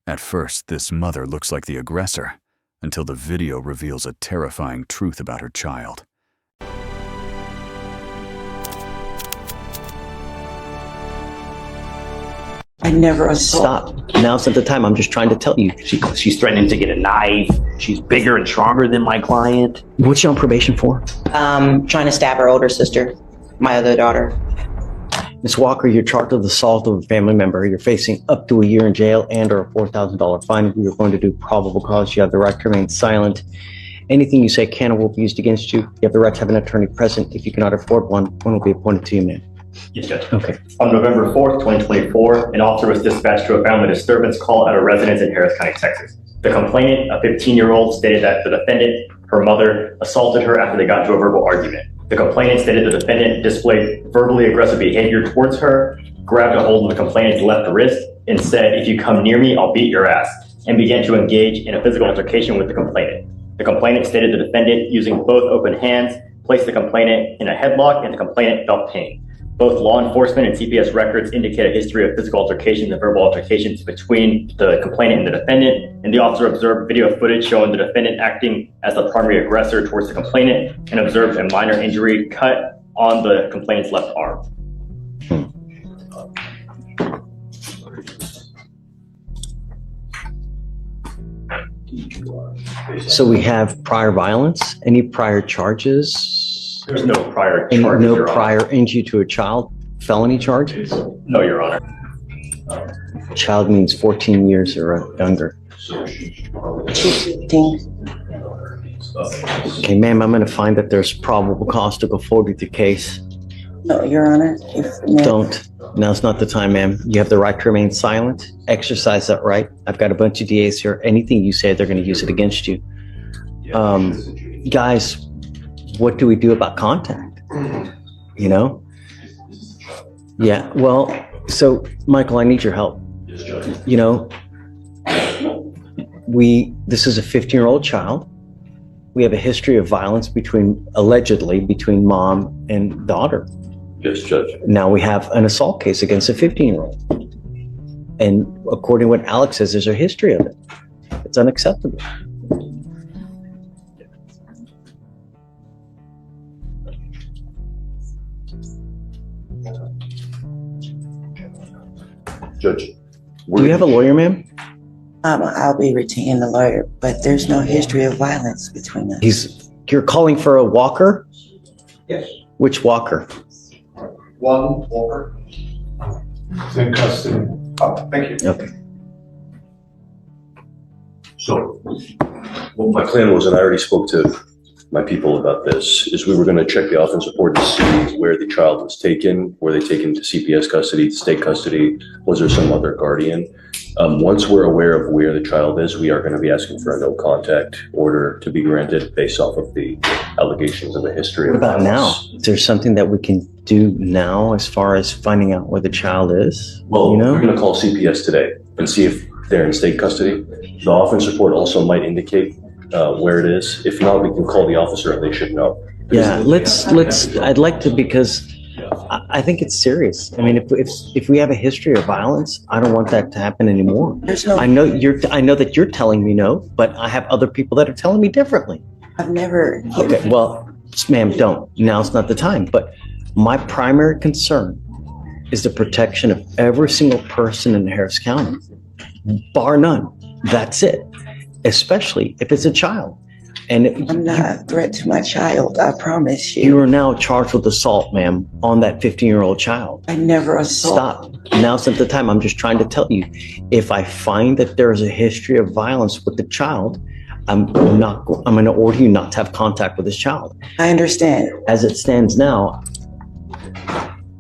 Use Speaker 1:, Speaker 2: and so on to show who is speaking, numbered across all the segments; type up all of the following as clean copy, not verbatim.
Speaker 1: At first, this mother looks like the aggressor, until the video reveals a terrifying truth about her child.
Speaker 2: I never assault.
Speaker 3: Stop. Now's not the time. I'm just trying to tell you.
Speaker 4: She's threatening to get a knife. She's bigger and stronger than my client.
Speaker 3: What's she on probation for?
Speaker 2: Trying to stab her older sister, my other daughter.
Speaker 3: Ms. Walker, you're charged with assault of a family member. You're facing up to a year in jail and or a $4,000 fine. We are going to do probable cause. You have the right to remain silent. Anything you say can or will be used against you. You have the right to have an attorney present. If you cannot afford one will be appointed to you, ma'am.
Speaker 4: Yes, Judge.
Speaker 3: Okay.
Speaker 4: On November 4th, 2024, an officer was dispatched to a family disturbance call at a residence in Harris County, Texas. The complainant, a 15-year-old, stated that the defendant, her mother, assaulted her after they got into a verbal argument. The complainant stated the defendant displayed verbally aggressive behavior towards her, grabbed a hold of the complainant's left wrist, and said, "If you come near me, I'll beat your ass," and began to engage in a physical altercation with the complainant. The complainant stated the defendant, using both open hands, placed the complainant in a headlock and the complainant felt pain. Both law enforcement and CPS records indicate a history of physical altercations and verbal altercations between the complainant and the defendant, and the officer observed video footage showing the defendant acting as the primary aggressor towards the complainant and observed a minor injury cut on the complainant's left arm.
Speaker 3: So we have prior violence, any prior charges?
Speaker 4: There's no prior
Speaker 3: Any,
Speaker 4: charge,
Speaker 3: no
Speaker 4: Your Honor.
Speaker 3: prior injury to a child? Felony charges?
Speaker 4: No, Your Honor.
Speaker 3: Child means 14 years or younger.
Speaker 2: She's 15.
Speaker 3: Okay, ma'am, I'm going to find that there's probable cause to go forward with the case.
Speaker 2: No, Your Honor.
Speaker 3: Don't. Now's not the time, ma'am. You have the right to remain silent. Exercise that right. I've got a bunch of DAs here. Anything you say, they're going to use it against you. Guys, what do we do about contact? You know? Yeah, well, so Michael, I need your help. You know, this is a 15-year-old child. We have a history of violence allegedly between mom and daughter.
Speaker 5: Yes, Judge.
Speaker 3: Now we have an assault case against a 15-year-old. And according to what Alex says, there's a history of it. It's unacceptable.
Speaker 5: Judge.
Speaker 3: Do you have a lawyer, ma'am?
Speaker 2: I'll be retaining the lawyer, but there's no history of violence between us.
Speaker 3: You're calling for a walker?
Speaker 6: Yes.
Speaker 3: Which walker?
Speaker 6: One Walker. It's in custody. Oh, thank you.
Speaker 3: Okay.
Speaker 5: So, what my plan was, and I already spoke to my people about this, is we were going to check the offense report to see where the child was taken. Were they taken to CPS custody, state custody? Was there some other guardian? Once we're aware of where the child is, we are going to be asking for a no contact order to be granted based off of the allegations of the history of
Speaker 3: What about
Speaker 5: violence.
Speaker 3: now? Is there something that we can do now as far as finding out where the child is?
Speaker 5: Well,
Speaker 3: you know?
Speaker 5: we're going to call CPS today and see if they're in state custody. The offense report also might indicate where it is. If not, we can call the officer and they should know.
Speaker 3: Yeah, let's, I'd like to, because I think it's serious. I mean, if we have a history of violence, I don't want that to happen anymore.
Speaker 2: There's no.
Speaker 3: I know that you're telling me no, but I have other people that are telling me differently.
Speaker 2: I've never.
Speaker 3: Okay, well, ma'am, don't. Now's not the time. But my primary concern is the protection of every single person in Harris County, bar none. That's it. Especially if it's a child. And
Speaker 2: I'm not a threat to my child. I promise you.
Speaker 3: You are now charged with assault, ma'am, on that 15-year-old child.
Speaker 2: I never assault.
Speaker 3: Stop. Now's not the time. I'm just trying to tell you. If I find that there is a history of violence with the child, I'm going to order you not to have contact with this child.
Speaker 2: I understand,
Speaker 3: As it stands now,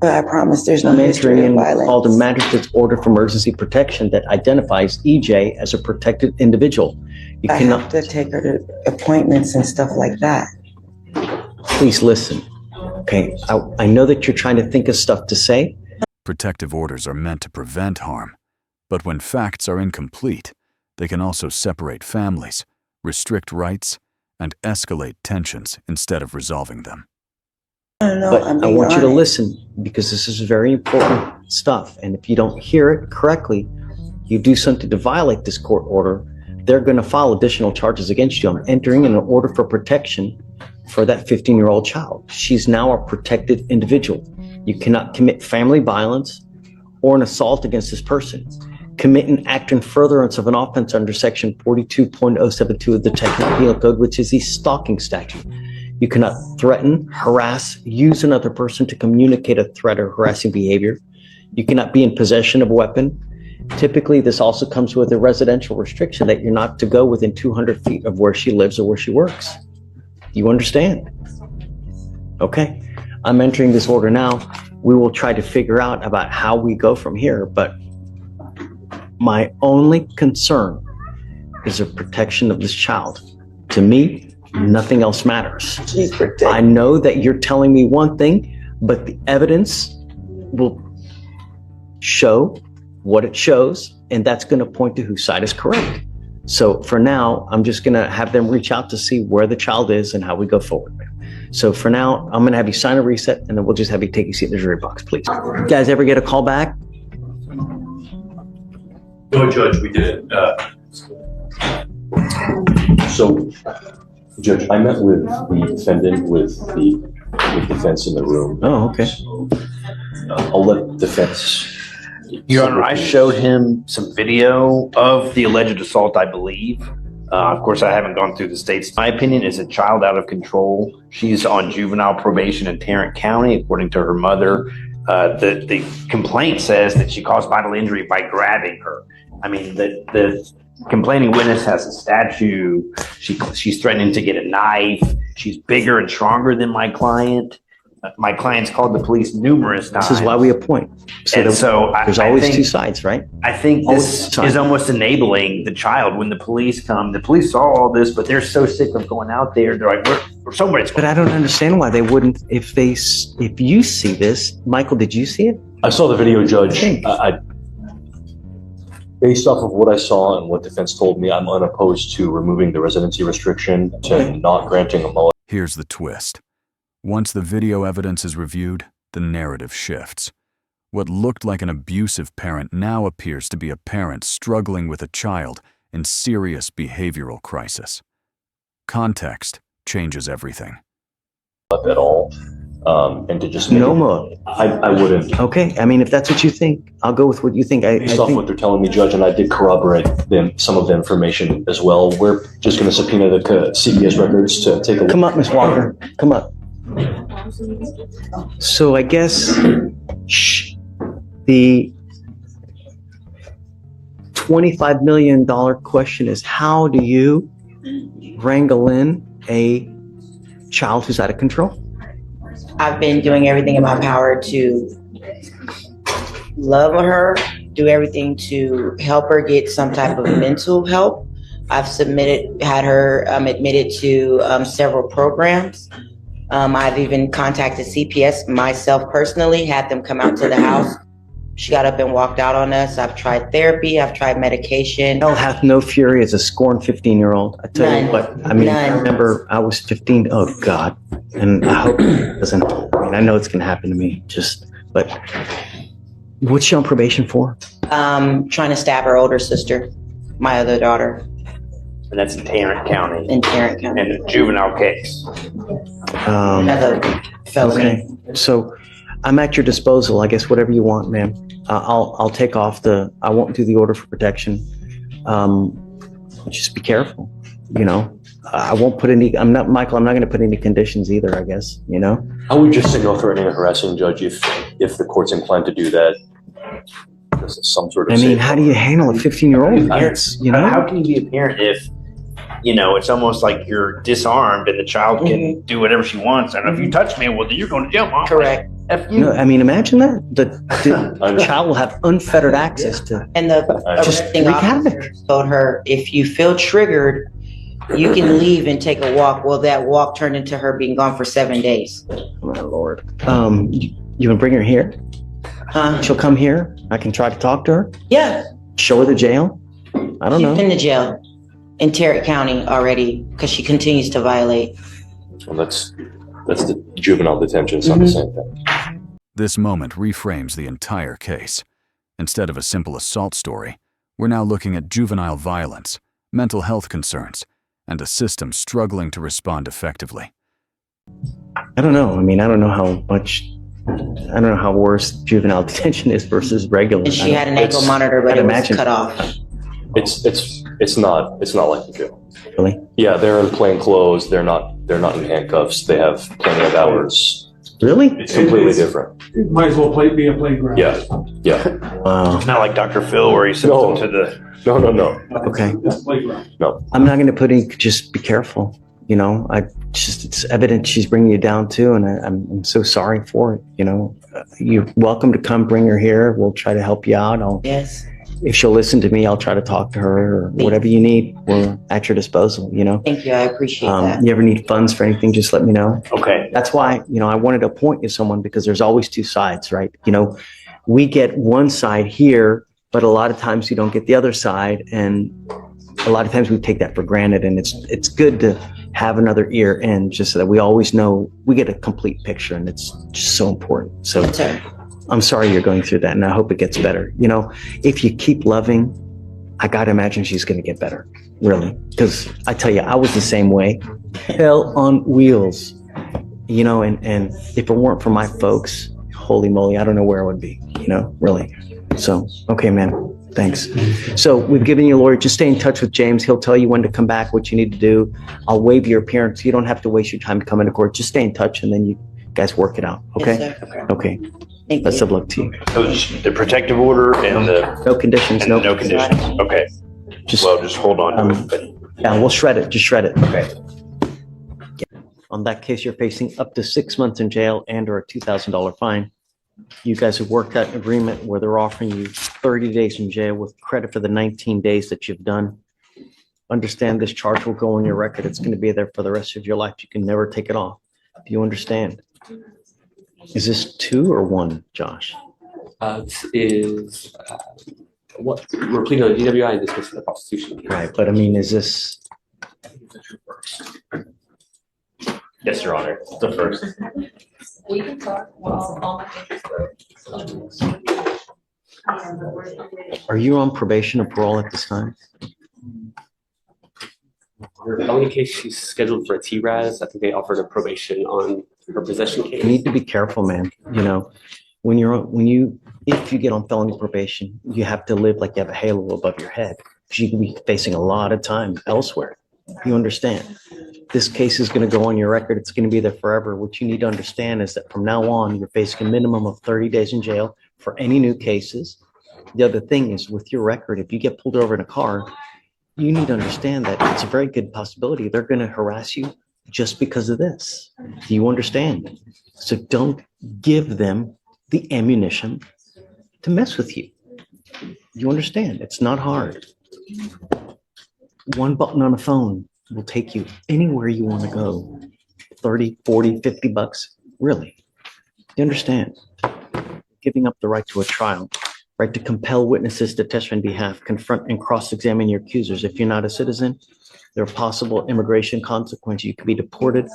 Speaker 2: but I promise there's no
Speaker 3: I'm
Speaker 2: history
Speaker 3: entering
Speaker 2: of
Speaker 3: in called a
Speaker 2: violence.
Speaker 3: magistrate's order for emergency protection that identifies EJ as a protected individual. You
Speaker 2: I
Speaker 3: cannot.
Speaker 2: have to take her to appointments and stuff like that.
Speaker 3: Please listen. Okay, I know that you're trying to think of stuff to say.
Speaker 1: Protective orders are meant to prevent harm, but when facts are incomplete, they can also separate families, restrict rights, and escalate tensions instead of resolving them.
Speaker 2: No,
Speaker 3: But
Speaker 2: I'm
Speaker 3: I
Speaker 2: being
Speaker 3: want you to
Speaker 2: honest.
Speaker 3: listen because this is very important stuff. And if you don't hear it correctly, you do something to violate this court order, they're going to file additional charges against you. I'm entering in an order for protection for that 15-year-old child. She's now a protected individual. You cannot commit family violence or an assault against this person. Commit an act in furtherance of an offense under section 42.072 of the Technical Penal Code, which is the stalking statute. You cannot threaten, harass, use another person to communicate a threat or harassing behavior. You cannot be in possession of a weapon. Typically, this also comes with a residential restriction that you're not to go within 200 feet of where she lives or where she works. You understand? Okay. I'm entering this order now. We will try to figure out about how we go from here, but my only concern is the protection of this child. To me, nothing else matters.
Speaker 2: She's protected.
Speaker 3: I know that you're telling me one thing, but the evidence will show what it shows, and that's going to point to whose side is correct. So for now, I'm just going to have them reach out to see where the child is and how we go forward. So for now, I'm going to have you sign a reset, and then we'll just have you take a seat in the jury box, please. You guys ever get a call back?
Speaker 5: No, Judge, we did. So, Judge, I met with the defendant with defense in the room.
Speaker 3: Oh, okay.
Speaker 5: I'll let defense.
Speaker 7: Your Honor, I showed him some video of the alleged assault, I believe. Of course, I haven't gone through the states. My opinion is a child out of control. She's on juvenile probation in Tarrant County, according to her mother. The complaint says that she caused bodily injury by grabbing her. I mean, the complaining witness has a statue. She's threatening to get a knife. She's bigger and stronger than my client. My client's called the police numerous times.
Speaker 3: This is why we appoint.
Speaker 7: And so
Speaker 3: there's always two sides, right?
Speaker 7: I think this is almost enabling the child. When the police come, the police saw all this, but they're so sick of going out there. They're like, we're somewhere.
Speaker 3: But I don't understand why they wouldn't. If you see this, Michael, did you see it?
Speaker 5: I saw the video, Judge. Based off of what I saw and what defense told me, I'm unopposed to removing the residency restriction, to not granting a mulligan.
Speaker 1: Here's the twist. Once the video evidence is reviewed, the narrative shifts. What looked like an abusive parent now appears to be a parent struggling with a child in serious behavioral crisis. Context changes everything.
Speaker 5: At all, and to just make
Speaker 3: No more.
Speaker 5: I wouldn't.
Speaker 3: Okay, I mean, if that's what you think, I'll go with what you think.
Speaker 5: Based off what they're telling me, Judge, and I did corroborate some of the information as well. We're just going to subpoena the CPS records to take a look.
Speaker 3: Come up, Miss Walker. Come up. So I guess the $25 million question is, how do you wrangle in a child who's out of control?
Speaker 2: I've been doing everything in my power to love her, do everything to help her get some type of mental help. I've had her admitted to several programs. I've even contacted CPS myself personally, had them come out to the house. She got up and walked out on us. I've tried therapy. I've tried medication.
Speaker 3: Hell hath no fury as a scorned 15-year-old. I tell you what, I mean, I remember I was 15. Oh, God. And I hope it doesn't. I mean, I know it's going to happen to me. But what's she on probation for?
Speaker 2: Trying to stab her older sister, my other daughter.
Speaker 7: And that's in Tarrant County.
Speaker 2: In Tarrant County.
Speaker 7: And a juvenile case.
Speaker 2: Another felony.
Speaker 3: Okay. So I'm at your disposal. I guess whatever you want, ma'am. I'll take off I won't do the order for protection. Just be careful, you know. I won't put any, Michael, I'm not going to put any conditions either, I guess, you know.
Speaker 5: I would just say no threatening or harassing, Judge, if the court's inclined to do that. This is some sort of.
Speaker 3: I mean, how do you handle a 15-year-old?
Speaker 7: How can you be a parent if, it's almost like you're disarmed and the child can do whatever she wants. And if you touch me, well, then you're going to jail, Mom.
Speaker 2: Correct.
Speaker 7: F you.
Speaker 3: No, I mean, imagine that. The child will have unfettered access to.
Speaker 2: And the arresting officer told her, if you feel triggered, you can leave and take a walk. Well, that walk turned into her being gone for 7 days.
Speaker 3: Oh, my Lord. You can bring her here? She'll come here. I can try to talk to her.
Speaker 2: Yeah.
Speaker 3: Show her the jail. I don't know.
Speaker 2: She's in the jail in Tarrant County already because she continues to violate.
Speaker 5: Well, that's the juvenile detention. It's not the same thing.
Speaker 1: This moment reframes the entire case. Instead of a simple assault story, We're now looking at juvenile violence, mental health concerns, and a system struggling to respond effectively.
Speaker 3: I don't know. I mean, I don't know how worse juvenile detention is versus regular.
Speaker 2: And she had an ankle monitor, but
Speaker 3: I'd
Speaker 2: it was
Speaker 3: imagine.
Speaker 2: cut off.
Speaker 5: It's not like the jail.
Speaker 3: Really?
Speaker 5: Yeah, they're in plain clothes. They're not in handcuffs. They have plenty of hours.
Speaker 3: Really?
Speaker 5: It's completely different.
Speaker 6: It might as well be a playground.
Speaker 5: Yeah.
Speaker 3: Wow.
Speaker 7: It's not like Dr. Phil where he sent
Speaker 5: No.
Speaker 7: them to the.
Speaker 5: No.
Speaker 3: Okay.
Speaker 6: It's a playground.
Speaker 3: I'm not going to put in, just be careful. You know, it's evident she's bringing you down too. And I'm so sorry for it. You know, you're welcome to come bring her here. We'll try to help you out.
Speaker 2: Yes.
Speaker 3: If she'll listen to me, I'll try to talk to her or whatever you need. We're at your disposal, you know.
Speaker 2: Thank you. I appreciate that.
Speaker 3: You ever need funds for anything, just let me know.
Speaker 7: Okay.
Speaker 3: That's why, you know, I wanted to appoint you someone because there's always two sides, right? You know, we get one side here, but a lot of times we don't get the other side. And a lot of times we take that for granted. And it's good to have another ear in just so that we always know we get a complete picture. And it's just so important. So
Speaker 2: Yes, sir.
Speaker 3: I'm sorry you're going through that. And I hope it gets better. You know, if you keep loving, I got to imagine she's going to get better. Really. Because I tell you, I was the same way. Hell on wheels. You know, and if it weren't for my folks, holy moly, I don't know where I would be, you know, really. So, okay, man, thanks. So we've given you a lawyer. Just stay in touch with James. He'll tell you when to come back, what you need to do. I'll waive your appearance. You don't have to waste your time to come into court. Just stay in touch and then you guys work it out. Okay?
Speaker 2: Yes, sir.
Speaker 3: Okay.
Speaker 2: Thank
Speaker 3: Best
Speaker 2: you.
Speaker 3: of luck to you.
Speaker 7: So the protective order and the
Speaker 3: No conditions,
Speaker 7: and the
Speaker 3: no.
Speaker 7: no conditions. Okay.
Speaker 3: Just,
Speaker 7: Just hold on to it. But
Speaker 3: yeah, we'll shred it. Just shred it.
Speaker 7: okay.
Speaker 3: On that case, you're facing up to 6 months in jail and or a $2,000 fine. You guys have worked out an agreement where they're offering you 30 days in jail with credit for the 19 days that you've done. Understand this charge will go on your record. It's going to be there for the rest of your life. You can never take it off. Do you understand? Is this 2 or 1, Josh?
Speaker 8: This is what we're pleading on DWI and dismissing the prostitution case.
Speaker 3: Right, but I mean, is this,
Speaker 4: Yes, Your Honor. The first.
Speaker 9: We can talk while all my papers go.
Speaker 3: are you on probation or parole at this time?
Speaker 8: Her felony case, she's scheduled for a TRAS. I think they offered a probation on her possession
Speaker 3: You
Speaker 8: case.
Speaker 3: need to be careful, man. You know, if you get on felony probation, you have to live like you have a halo above your head because you can be facing a lot of time elsewhere. You understand? This case is going to go on your record. It's going to be there forever. What you need to understand is that from now on, you're facing a minimum of 30 days in jail for any new cases. The other thing is with your record, if you get pulled over in a car, you need to understand that it's a very good possibility they're going to harass you just because of this. Do you understand? So don't give them the ammunition to mess with you. You understand? It's not hard. One button on a phone will take you anywhere you want to go. 30, 40, 50 bucks. Really. You understand? Giving up the right to a trial, right to compel witnesses to testify on behalf, confront and cross-examine your accusers. If you're not a citizen, there are possible immigration consequences. You could be deported,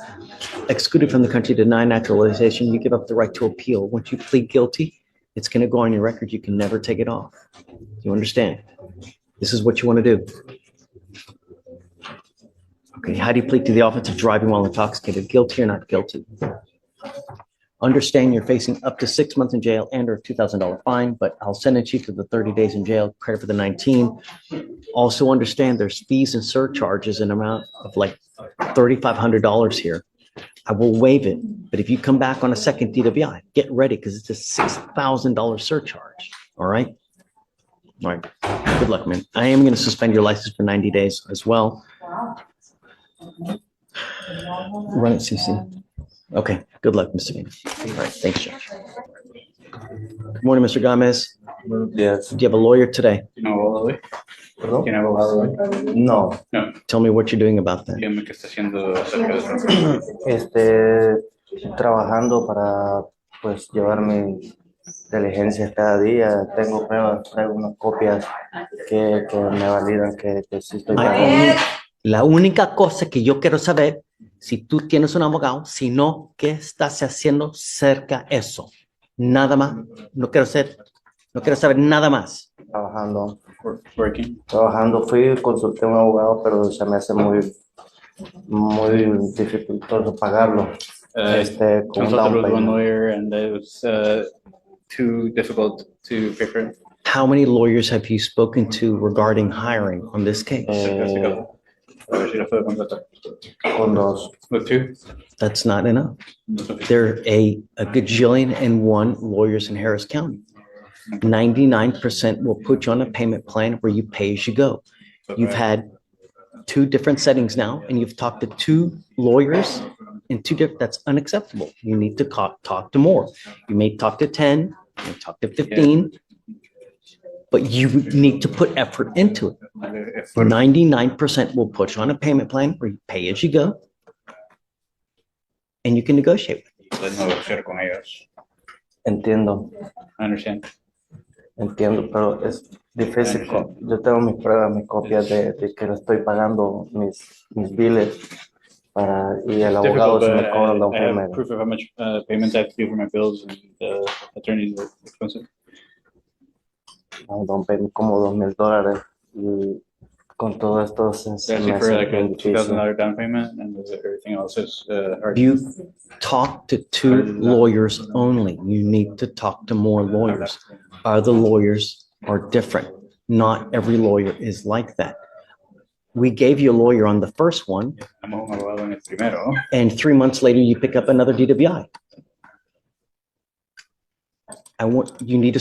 Speaker 3: excluded from the country, denied naturalization. You give up the right to appeal. Once you plead guilty, it's going to go on your record. You can never take it off. You understand? This is what you want to do. Okay, how do you plead to the offense of driving while intoxicated? Guilty or not guilty? Understand you're facing up to 6 months in jail and or a $2,000 fine, but I'll sentence you to the 30 days in jail, credit for the 19. Also understand there's fees and surcharges in amount of like $3,500 here. I will waive it, but if you come back on a second DWI, get ready because it's a $6,000 surcharge. All right? All right. Good luck, man. I am going to suspend your license for 90 days as well. Run it, CC. Okay. Good luck, Mr. Gaines. All right. Thanks, Josh. Good morning, Mr. Gomez.
Speaker 10: Yes.
Speaker 3: Do you have a lawyer today?
Speaker 10: ¿Tiene abogado hoy? ¿Perdón? ¿Tiene abogado hoy?
Speaker 3: No.
Speaker 10: No.
Speaker 3: Tell me what you're doing about that.
Speaker 10: Dígame qué está haciendo acerca de eso.
Speaker 11: Trabajando para pues llevar mis diligencias cada día. Tengo pruebas, traigo unas copias que me validan que sí estoy pagando.
Speaker 3: La única cosa que yo quiero saber, si tú tienes un abogado, si no, ¿qué estás haciendo cerca de eso? Nada más. No quiero ser No quiero saber nada más.
Speaker 11: trabajando.
Speaker 10: Working.
Speaker 11: Trabajando, consulté a un abogado, pero se me hace muy dificultoso pagarlo. Con un
Speaker 10: Consulted
Speaker 11: down
Speaker 10: with one
Speaker 11: payment.
Speaker 10: lawyer and it was too difficult to pay for it.
Speaker 3: How many lawyers have you spoken to regarding hiring on this case?
Speaker 10: A ver si lo puedo contratar.
Speaker 11: Con dos.
Speaker 10: With two?
Speaker 3: That's not enough. There are a gajillion and one lawyers in Harris County. 99% will put you on a payment plan where you pay as you go. You've had two different settings now, and you've talked to two lawyers in two different, that's unacceptable. You need to talk to more. You may talk to 10, you may talk to 15, but you need to put effort into it. 99% will put you on a payment plan where you pay as you go, and you can negotiate.
Speaker 10: Puedes negociar con ellos.
Speaker 11: Entiendo,
Speaker 10: I understand.
Speaker 11: pero es difícil. Yo tengo mis pruebas, mis copias de que le estoy pagando mis biles y el
Speaker 10: It's
Speaker 11: abogado
Speaker 10: difficult,
Speaker 11: se
Speaker 10: but
Speaker 11: me cobra un down
Speaker 10: I have
Speaker 11: payment.
Speaker 10: proof of how much payments I have to do for my bills and attorneys are expensive.
Speaker 11: Un down payment como $2,000 y con todo esto se
Speaker 10: They're
Speaker 11: me
Speaker 10: asking for
Speaker 11: hace
Speaker 10: like
Speaker 11: bien
Speaker 10: a
Speaker 11: difícil.
Speaker 10: $2,000 down payment and everything else is hard.
Speaker 3: You talk to two lawyers only. You need to talk to more lawyers. Other lawyers are different. Not every lawyer is like that. We gave you a lawyer on the first one,
Speaker 10: Estamos un abogado en el primero.
Speaker 3: and 3 months later, you pick up another DWI. You need to